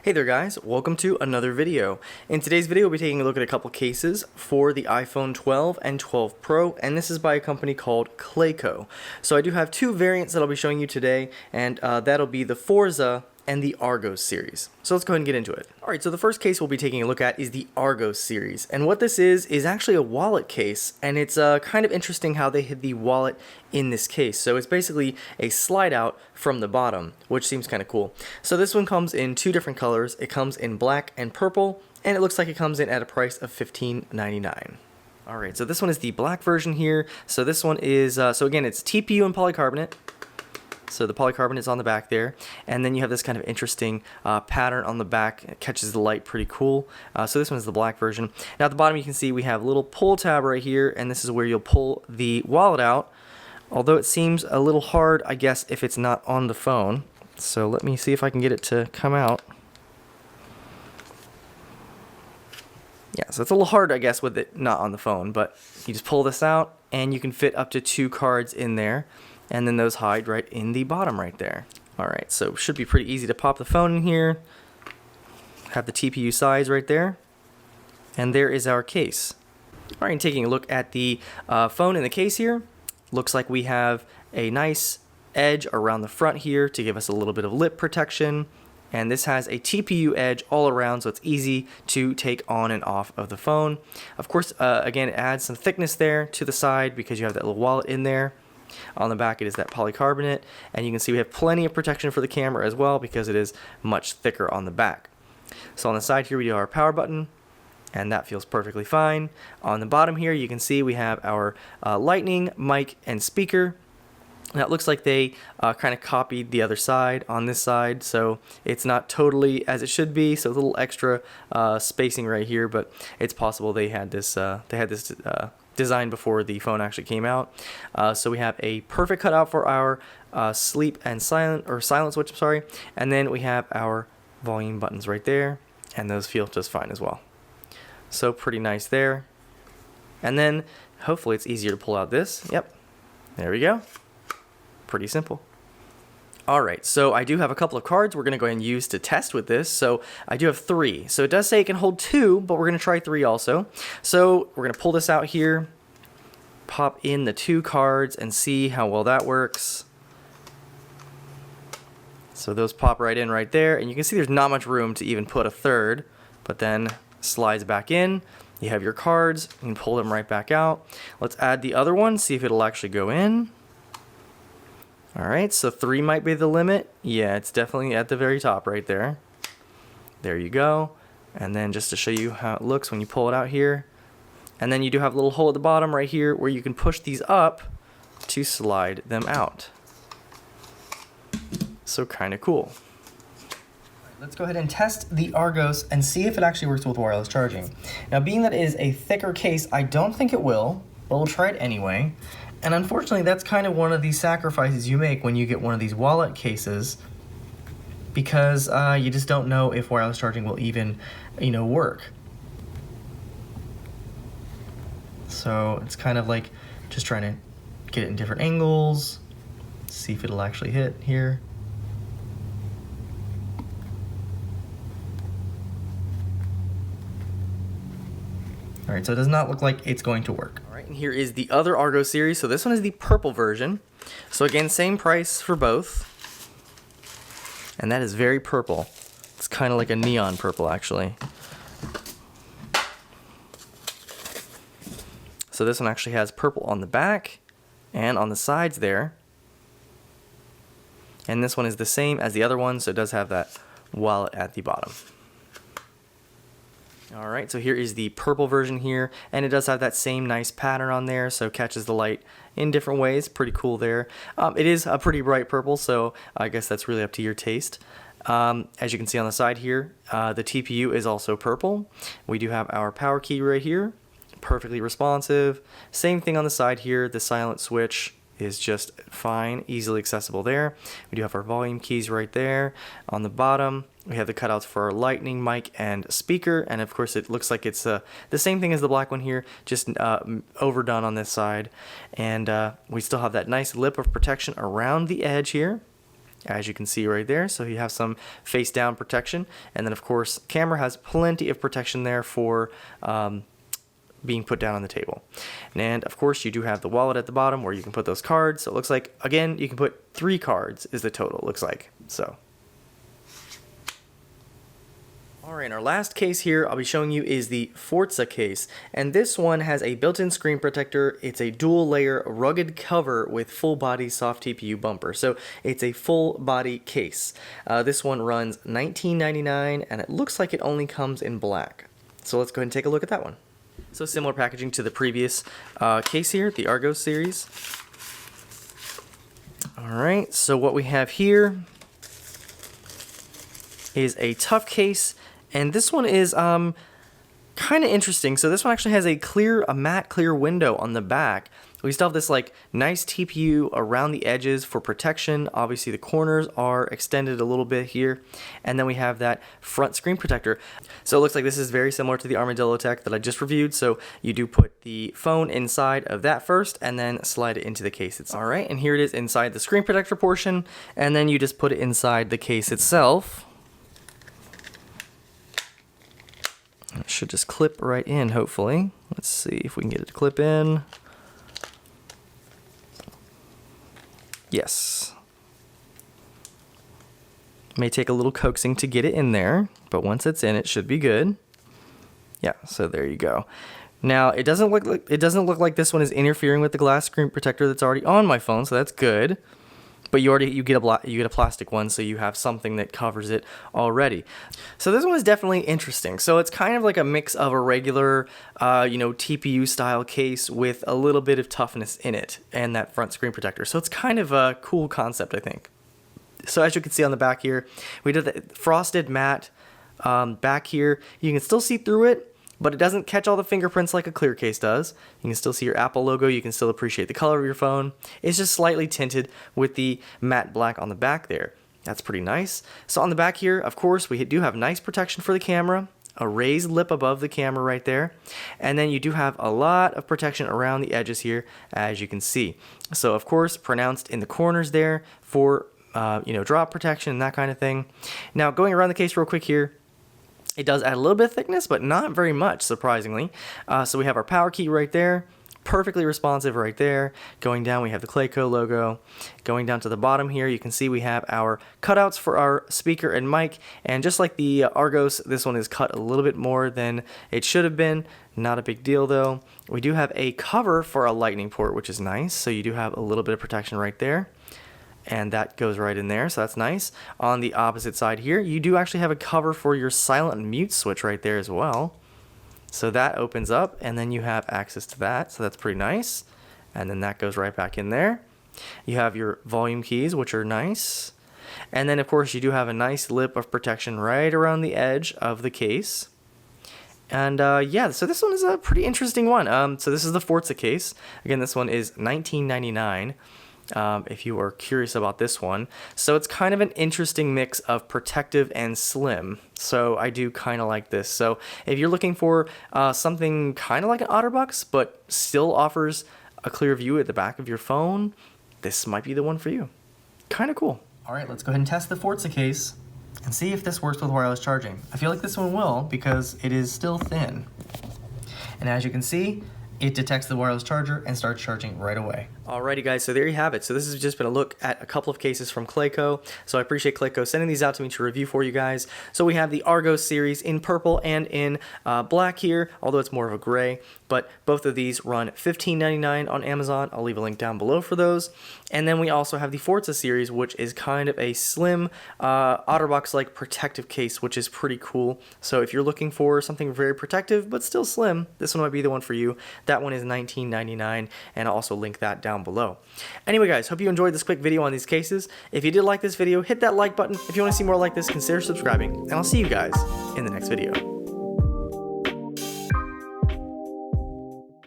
Hey there guys, welcome to another video. In today's video we'll be taking a look at a couple cases for the iPhone 12 and 12 Pro, and this is by a company called Clayco. So I do have two variants that I'll be showing you today, and that'll be the Forza and the Argos series. So let's go ahead and get into it. Alright, so the first case we'll be taking a look at is the Argos series. And what this is actually a wallet case, and it's kind of interesting how they hid the wallet in this case. So it's basically a slide out from the bottom, which seems kind of cool. So this one comes in two different colors. It comes in black and purple, and it looks like it comes in at a price of $15.99. Alright, so this one is the black version here. So this one is, so again, it's TPU and polycarbonate. So the polycarbonate is on the back there, and then you have this kind of interesting pattern on the back. It catches the light pretty cool. So this one is the black version. Now at the bottom you can see we have a little pull tab right here, and this is where you'll pull the wallet out. Although it seems a little hard, I guess, if it's not on the phone. So let me see if I can get it to come out. Yeah, so it's a little hard, I guess, with it not on the phone, but you just pull this out, and you can fit up to 2 cards in there. And then those hide right in the bottom right there. Alright, so should be pretty easy to pop the phone in here. Have the TPU size right there. And there is our case. Alright, and taking a look at the phone in the case here. Looks like we have a nice edge around the front here to give us a little bit of lip protection. And this has a TPU edge all around, so it's easy to take on and off of the phone. Of course, again, it adds some thickness there to the side because you have that little wallet in there. On the back it is that polycarbonate, and you can see we have plenty of protection for the camera as well because it is much thicker on the back. So on the side here we do our power button, and that feels perfectly fine. On the bottom here you can see we have our lightning, mic, and speaker. Now it looks like they kind of copied the other side on this side, so it's not totally as it should be, so a little extra spacing right here, but it's possible they had this design before the phone actually came out. So we have a perfect cutout for our sleep and silent switch, sorry, and then we have our volume buttons right there, and those feel just fine as well. So pretty nice there. And then hopefully it's easier to pull out this. Yep, there we go. Pretty simple. Alright, so I do have a couple of cards we're going to go ahead and use to test with this. So I do have 3. So it does say it can hold 2, but we're going to try 3 also. So we're going to pull this out here, pop in the 2 cards, and see how well that works. So those pop right in right there, and you can see there's not much room to even put a third, but then slides back in. You have your cards, you can pull them right back out. Let's add the other one, see if it'll actually go in. Alright, so 3 might be the limit. Yeah, it's definitely at the very top right there. There you go. And then just to show you how it looks when you pull it out here. And then you do have a little hole at the bottom right here where you can push these up to slide them out. So kind of cool. Let's go ahead and test the Argos and see if it actually works with wireless charging. Now, being that it is a thicker case, I don't think it will, but we'll try it anyway. And unfortunately, that's kind of one of the sacrifices you make when you get one of these wallet cases, because you just don't know if wireless charging will even, work. So it's kind of like just trying to get it in different angles, see if it'll actually hit here. Alright, so it does not look like it's going to work. Alright, and here is the other Argos series. So this one is the purple version. So again, same price for both. And that is very purple. It's kind of like a neon purple, actually. So this one actually has purple on the back and on the sides there. And this one is the same as the other one, so it does have that wallet at the bottom. Alright, so here is the purple version here, and it does have that same nice pattern on there, so catches the light in different ways. Pretty cool there. It is a pretty bright purple, so I guess that's really up to your taste. As you can see on the side here, the TPU is also purple. We do have our power key right here, perfectly responsive. Same thing on the side here, the silent switch is just fine, easily accessible there. We do have our volume keys right there. On the bottom, we have the cutouts for our lightning, mic, and speaker, and of course it looks like it's the same thing as the black one here, just overdone on this side. And we still have that nice lip of protection around the edge here. as you can see right there. So you have some face down protection, and then of course camera has plenty of protection there for being put down on the table. And of course you do have the wallet at the bottom where you can put those cards. So it looks like, again, you can put 3 cards is the total, it looks like. So alright, our last case here I'll be showing you is the Forza case, and this one has a built-in screen protector. It's a dual layer rugged cover with full body soft TPU bumper, so it's a full body case. This one runs $19.99 and it looks like it only comes in black. So let's go ahead and take a look at that one. So similar packaging to the previous case here, the Argos series. Alright, so what we have here is a tough case, and this one is kind of interesting. So this one actually has a matte clear window on the back. We still have this like nice TPU around the edges for protection. Obviously the corners are extended a little bit here, and then we have that front screen protector. So it looks like this is very similar to the Armadillo Tech that I just reviewed. So you do put the phone inside of that first and then slide it into the case itself. All right, and here it is inside the screen protector portion, and then you just put it inside the case itself. It should just clip right in, hopefully. Let's see if we can get it to clip in. Yes. May take a little coaxing to get it in there, but once it's in, it should be good. Yeah, so there you go. Now, it doesn't look like this one is interfering with the glass screen protector that's already on my phone, so that's good. But you get a plastic one, so you have something that covers it already. So this one is definitely interesting. So it's kind of like a mix of a regular, TPU style case with a little bit of toughness in it and that front screen protector. So it's kind of a cool concept, I think. So as you can see on the back here, we did the frosted matte back here. You can still see through it, but it doesn't catch all the fingerprints like a clear case does. You can still see your Apple logo. You can still appreciate the color of your phone. It's just slightly tinted with the matte black on the back there. That's pretty nice. So on the back here, of course, we do have nice protection for the camera, a raised lip above the camera right there, and then you do have a lot of protection around the edges here, as you can see. So of course, pronounced in the corners there for drop protection and that kind of thing. Now going around the case real quick here, it does add a little bit of thickness, but not very much, surprisingly. So we have our power key right there, perfectly responsive right there. Going down, we have the Clayco logo. Going down to the bottom here, you can see we have our cutouts for our speaker and mic. And just like the Argos, this one is cut a little bit more than it should have been. Not a big deal, though. We do have a cover for a lightning port, which is nice. So you do have a little bit of protection right there. And that goes right in there, so that's nice. On the opposite side here, you do actually have a cover for your silent and mute switch right there as well. So that opens up, and then you have access to that, so that's pretty nice. And then that goes right back in there. You have your volume keys, which are nice. And then, of course, you do have a nice lip of protection right around the edge of the case. And yeah, so this one is a pretty interesting one. So this is the Forza case. Again, this one is $19.99. If you are curious about this one. So it's kind of an interesting mix of protective and slim. So I do kind of like this. So if you're looking for something kind of like an OtterBox, but still offers a clear view at the back of your phone, this might be the one for you. Kind of cool. All right, let's go ahead and test the Forza case and see if this works with wireless charging. I feel like this one will because it is still thin. And as you can see, it detects the wireless charger and starts charging right away. Alrighty guys, so there you have it. So this has just been a look at a couple of cases from Clayco. So I appreciate Clayco sending these out to me to review for you guys. So we have the Argos series in purple and in black here, although it's more of a gray. But both of these run $15.99 on Amazon. I'll leave a link down below for those. And then we also have the Forza series, which is kind of a slim OtterBox-like protective case, which is pretty cool. So if you're looking for something very protective but still slim, this one might be the one for you. That one is $19.99, and I'll also link that down below. Anyway guys, hope you enjoyed this quick video on these cases. If you did like this video, hit that like button. If you want to see more like this, consider subscribing, and I'll see you guys in the next video.